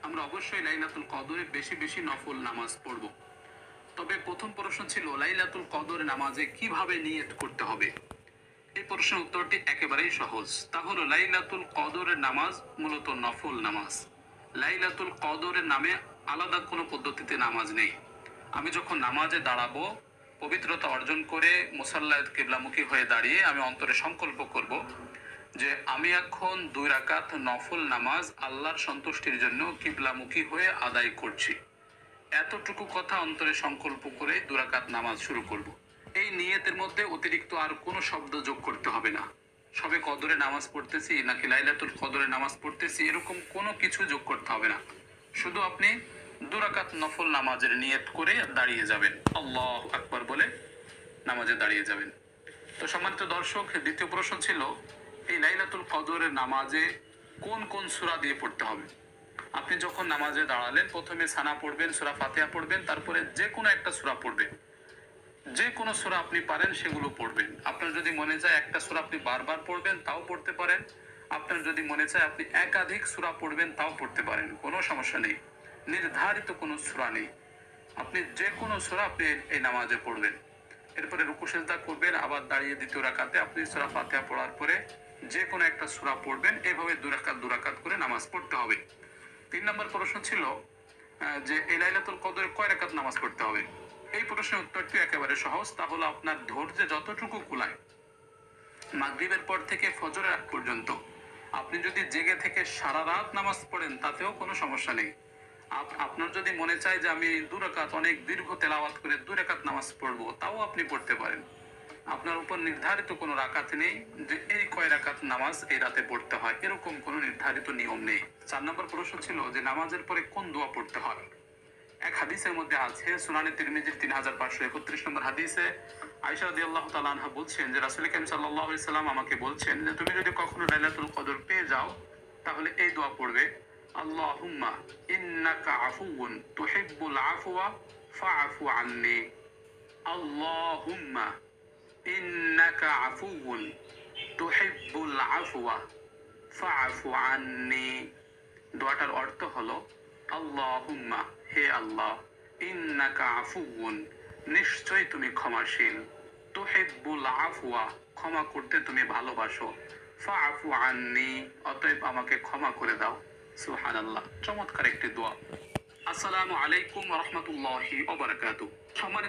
আমরা অবশ্যই লাইলাতুল কদরে বেশি বেশি নফল নামাজ পড়ব। তবে প্রথম প্রশ্ন ছিল লাইলাতুল কদর নামাজে কিভাবে নিয়ত করতে হবে। এই প্রশ্নের উত্তরটি একেবারেই সহজ। তা হলো লাইলাতুল কদরের নামাজ মূলত নফল নামাজ। লাইলাতুল কদরের নামে আলাদা কোনো পদ্ধতিতে নামাজ নেই। আমি যখন নামাজে দাঁড়াবো, পবিত্রতা অর্জন করে মুসাল্লায় কিবলামুখী হয়ে দাঁড়িয়ে আমি অন্তরে সংকল্প করব যে আমি এখন 2 রাকাত নফল নামাজ আল্লাহর সন্তুষ্টির জন্য কিবলামুখী হয়ে আদায় করছি। এতটুকু কথা অন্তরে সংকল্প করে 2 রাকাত নামাজ শুরু করব। এই নিয়তের মধ্যে অতিরিক্ত আর কোনো শব্দ যোগ করতে হবে না। সবে কদরে নামাজ পড়তেছি নাকি লাইলাতুল কদরে নামাজ পড়তেছি এরকম কোনো কিছু যোগ করতে হবে না। শুধু আপনি 2 রাকাত নফল নামাজের নিয়ত করে দাঁড়িয়ে যাবেন, আল্লাহু আকবার বলে নামাজে দাঁড়িয়ে যাবেন। তো সম্মানিত দর্শক, দ্বিতীয় প্রশ্ন ছিল এই লাইলাতুল কদরের নামাজে কোন কোন সূরা দিয়ে পড়তে হবে। আপনি যখন নামাজে দাঁড়ালেন প্রথমে সানা পড়বেন, সূরা ফাতিহা পড়বেন, তারপরে যে কোনো একটা সূরা পড়বেন। যে কোনো সূরা আপনি পারেন সেগুলো পড়বেন। আপনার যদি মনে চায় একটা সূরা আপনি বারবার পড়বেন তাও পড়তে পারেন। আপনার যদি মনে চায় আপনি একাধিক সূরা পড়বেন তাও পড়তে পারেন, কোনো সমস্যা নেই। নির্ধারিত কোনো সূরা নেই, আপনি যে কোনো সূরা আপনি এই নামাজে পড়বেন। এরপরে রুকু সিজদা করবেন, আবার দাঁড়িয়ে দ্বিতীয় রাকাতে আপনি সূরা ফাতিহা পড়ার পরে যে কোনো একটা সূরা পড়বেন। এভাবে 2 রাকাত করে নামাজ পড়তে হবে। 3 নম্বর প্রশ্ন ছিল যে এই লাইলাতুল কদরে কয় রাকাত নামাজ পড়তে হবে। এই প্রশ্নের উত্তরটি একেবারে সহজ। তা হলো আপনার ধৈর্যে যতটুকু কুলায়, মাগরিবের পর থেকে ফজরের আগ পর্যন্ত আপনি যদি জেগে থেকে সারা রাত নামাজ পড়েন তাতেও কোনো সমস্যা নেই। আপনার যদি মনে চায় যে আমি 2 রাকাত অনেক দীর্ঘ তেলাওয়াত করে 2 রাকাত নামাজ পড়বো, তাও আপনি পড়তে পারেন। আপনার উপর নির্ধারিত কোনো রাকাত নেই যে এই কয় রাকাত নামাজ এই রাতে পড়তে হয়, এরকম কোনো নির্ধারিত নিয়ম নেই। 4 নম্বর প্রশ্ন ছিল যে নামাজের পরে কোন দোয়া পড়তে হয়। এক হাদিসের মধ্যে আছে, সুনানে তিরমিজির 3531 নম্বর হাদিসে আয়েশা রাদিয়াল্লাহু তাআলা আনহা বলছেন যে রাসূল কারীম সাল্লাল্লাহু আলাইহি সাল্লাম আমাকে বলছেন যে তুমি যদি কখনো লাইলাতুল কদর পেয়ে যাও তাহলে এই দোয়া পড়বে, আল্লাহুম্মা ইন্নাকা আফুউন তুহিব্বুল আফওয়া ফাআফু আন্নী। আল্লাহুম্মা ইন্নাকা আফুউন তুহিব্বুল আফওয়া ফাআফু আন্নী। দোয়াটার অর্থ হলো, আল্লাহুম্মা, হে আল্লাহ, ইন্নাকা আফুউন, নিশ্চয়ই তুমি ক্ষমাশীল, তুহিব্বুল আফওয়া, ক্ষমা করতে তুমি ভালোবাসো, ফাআফু আন্নী, অতএব আমাকে ক্ষমা করে দাও। সুবহানাল্লাহ, চমৎকার একটি দোয়া। আসসালামু আলাইকুম ওয়া রাহমাতুল্লাহি ওয়া বারাকাতুহু। সম্মানিত